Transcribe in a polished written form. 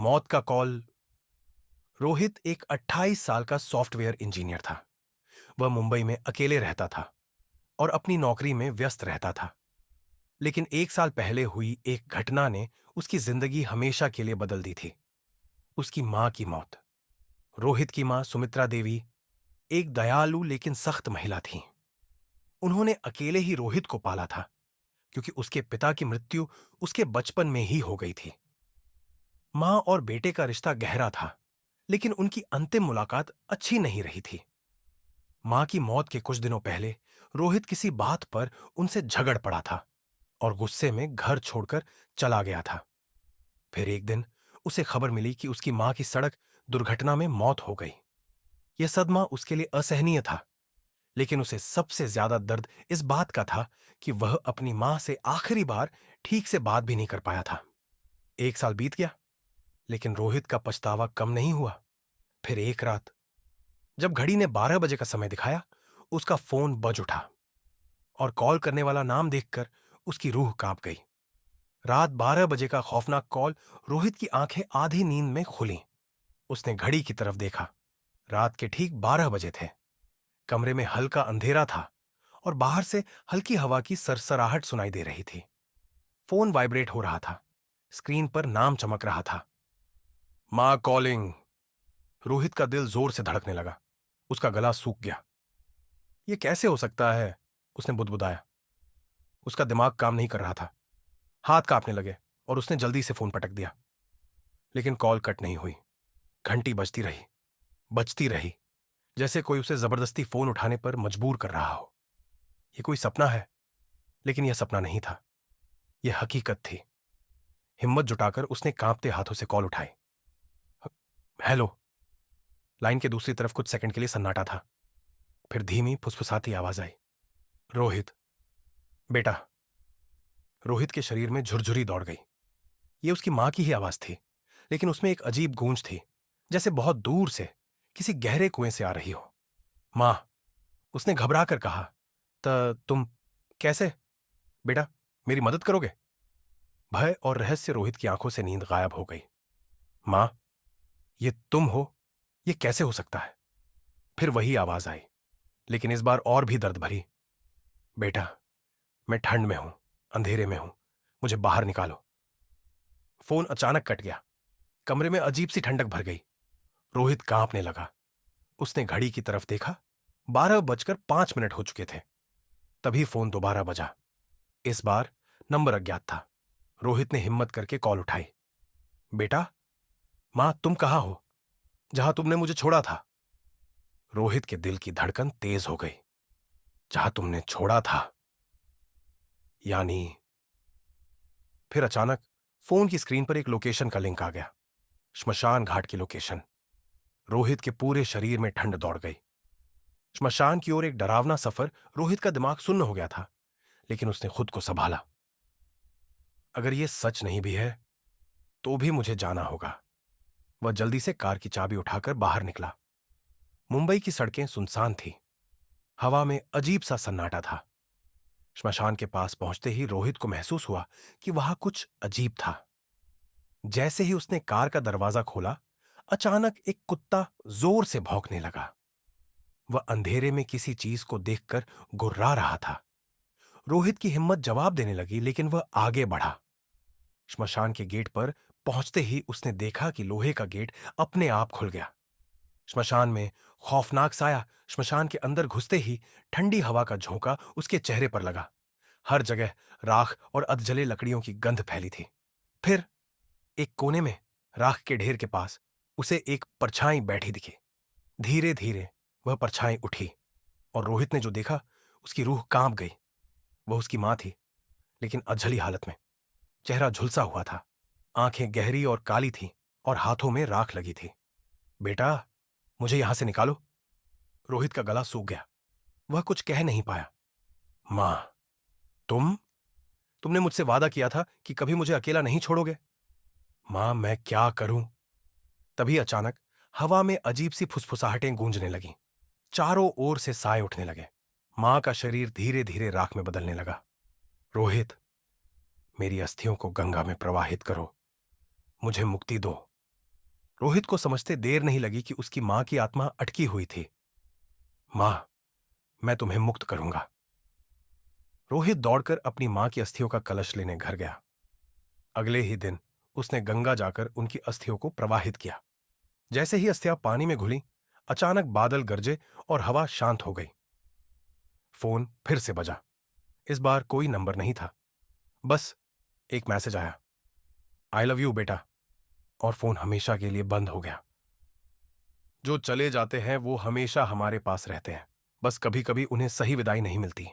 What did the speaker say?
मौत का कॉल। रोहित एक 28 साल का सॉफ्टवेयर इंजीनियर था। वह मुंबई में अकेले रहता था और अपनी नौकरी में व्यस्त रहता था। लेकिन 1 साल पहले हुई एक घटना ने उसकी जिंदगी हमेशा के लिए बदल दी थी। उसकी मां की मौत। रोहित की मां सुमित्रा देवी एक दयालु लेकिन सख्त महिला थी। उन्होंने अकेले ही रोहित को पाला था, क्योंकि उसके पिता की मृत्यु उसके बचपन में ही हो गई थी। मां और बेटे का रिश्ता गहरा था, लेकिन उनकी अंतिम मुलाकात अच्छी नहीं रही थी। मां की मौत के कुछ दिनों पहले रोहित किसी बात पर उनसे झगड़ पड़ा था और गुस्से में घर छोड़कर चला गया था। फिर एक दिन उसे खबर मिली कि उसकी मां की सड़क दुर्घटना में मौत हो गई। यह सदमा उसके लिए असहनीय था, लेकिन उसे सबसे ज्यादा दर्द इस बात का था कि वह अपनी मां से आखिरी बार ठीक से बात भी नहीं कर पाया था। 1 साल बीत गया, लेकिन रोहित का पछतावा कम नहीं हुआ। फिर एक रात जब घड़ी ने 12 बजे का समय दिखाया, उसका फोन बज उठा और कॉल करने वाला नाम देखकर उसकी रूह कांप गई। रात 12 बजे का खौफनाक कॉल। रोहित की आंखें आधी नींद में खुली। उसने घड़ी की तरफ देखा। रात के ठीक 12 बजे थे। कमरे में हल्का अंधेरा था और बाहर से हल्की हवा की सरसराहट सुनाई दे रही थी। फोन वाइब्रेट हो रहा था। स्क्रीन पर नाम चमक रहा था। मां कॉलिंग। रोहित का दिल जोर से धड़कने लगा। उसका गला सूख गया। यह कैसे हो सकता है? उसने बुदबुदाया। उसका दिमाग काम नहीं कर रहा था। हाथ कांपने लगे और उसने जल्दी से फोन पटक दिया। लेकिन कॉल कट नहीं हुई। घंटी बजती रही, जैसे कोई उसे जबरदस्ती फोन उठाने पर मजबूर कर रहा हो। यह कोई सपना है, लेकिन यह सपना नहीं था। यह हकीकत थी। हिम्मत जुटाकर उसने कांपते हाथों से कॉल उठाई। हेलो। लाइन के दूसरी तरफ कुछ सेकंड के लिए सन्नाटा था। फिर धीमी फुसफुसाती आवाज आई। रोहित। बेटा। रोहित के शरीर में झुरझुरी दौड़ गई। यह उसकी मां की ही आवाज थी, लेकिन उसमें एक अजीब गूंज थी, जैसे बहुत दूर से किसी गहरे कुएं से आ रही हो। मां। उसने घबरा कर कहा। तुम कैसे? बेटा, मेरी मदद करोगे? भय और रहस्य रोहित की आंखों से नींद गायब हो गई। मां, ये तुम हो? ये कैसे हो सकता है? फिर वही आवाज आई, लेकिन इस बार और भी दर्द भरी। बेटा, मैं ठंड में हूं, अंधेरे में हूं, मुझे बाहर निकालो। फोन अचानक कट गया। कमरे में अजीब सी ठंडक भर गई। रोहित कांपने लगा। उसने घड़ी की तरफ देखा। 12 बजकर 5 मिनट हो चुके थे। तभी फोन दोबारा बजा। इस बार नंबर अज्ञात था। रोहित ने हिम्मत करके कॉल उठाई। बेटा। मां, तुम कहां हो? जहां तुमने मुझे छोड़ा था। रोहित के दिल की धड़कन तेज हो गई। जहां तुमने छोड़ा था, यानी? फिर अचानक फोन की स्क्रीन पर एक लोकेशन का लिंक आ गया। श्मशान घाट की लोकेशन। रोहित के पूरे शरीर में ठंड दौड़ गई। श्मशान की ओर एक डरावना सफर। रोहित का दिमाग सुन्न हो गया था, लेकिन उसने खुद को संभाला। अगर यह सच नहीं भी है, तो भी मुझे जाना होगा। वह जल्दी से कार की चाबी उठाकर बाहर निकला। मुंबई की सड़कें सुनसान थी। हवा में अजीब सा सन्नाटा था। श्मशान के पास पहुंचते ही रोहित को महसूस हुआ कि वहां कुछ अजीब था। जैसे ही उसने कार का दरवाजा खोला, अचानक एक कुत्ता जोर से भौंकने लगा। वह अंधेरे में किसी चीज को देखकर गुर्रा रहा था। रोहित की हिम्मत जवाब देने लगी, लेकिन वह आगे बढ़ा। श्मशान के गेट पर पहुंचते ही उसने देखा कि लोहे का गेट अपने आप खुल गया। श्मशान में खौफनाक साया। श्मशान के अंदर घुसते ही ठंडी हवा का झोंका उसके चेहरे पर लगा। हर जगह राख और अधजले लकड़ियों की गंध फैली थी। फिर एक कोने में, राख के ढेर के पास, उसे एक परछाई बैठी दिखी। धीरे धीरे वह परछाई उठी और रोहित ने जो देखा, उसकी रूह कांप गई। वह उसकी मां थी, लेकिन अधजली हालत में। चेहरा झुलसा हुआ था। आंखें गहरी और काली थीं और हाथों में राख लगी थी। बेटा, मुझे यहां से निकालो। रोहित का गला सूख गया। वह कुछ कह नहीं पाया। मां, तुमने मुझसे वादा किया था कि कभी मुझे अकेला नहीं छोड़ोगे। मां, मैं क्या करूं? तभी अचानक हवा में अजीब सी फुसफुसाहटें गूंजने लगीं। चारों ओर से साए उठने लगे। मां का शरीर धीरे धीरे राख में बदलने लगा। रोहित, मेरी अस्थियों को गंगा में प्रवाहित करो। मुझे मुक्ति दो। रोहित को समझते देर नहीं लगी कि उसकी मां की आत्मा अटकी हुई थी। मां, मैं तुम्हें मुक्त करूंगा। रोहित दौड़कर अपनी मां की अस्थियों का कलश लेने घर गया। अगले ही दिन उसने गंगा जाकर उनकी अस्थियों को प्रवाहित किया। जैसे ही अस्थियां पानी में घुली, अचानक बादल गरजे और हवा शांत हो गई। फोन फिर से बजा। इस बार कोई नंबर नहीं था, बस एक मैसेज आया, आई लव यू बेटा। और फोन हमेशा के लिए बंद हो गया। जो चले जाते हैं वो हमेशा हमारे पास रहते हैं, बस कभी कभी उन्हें सही विदाई नहीं मिलती।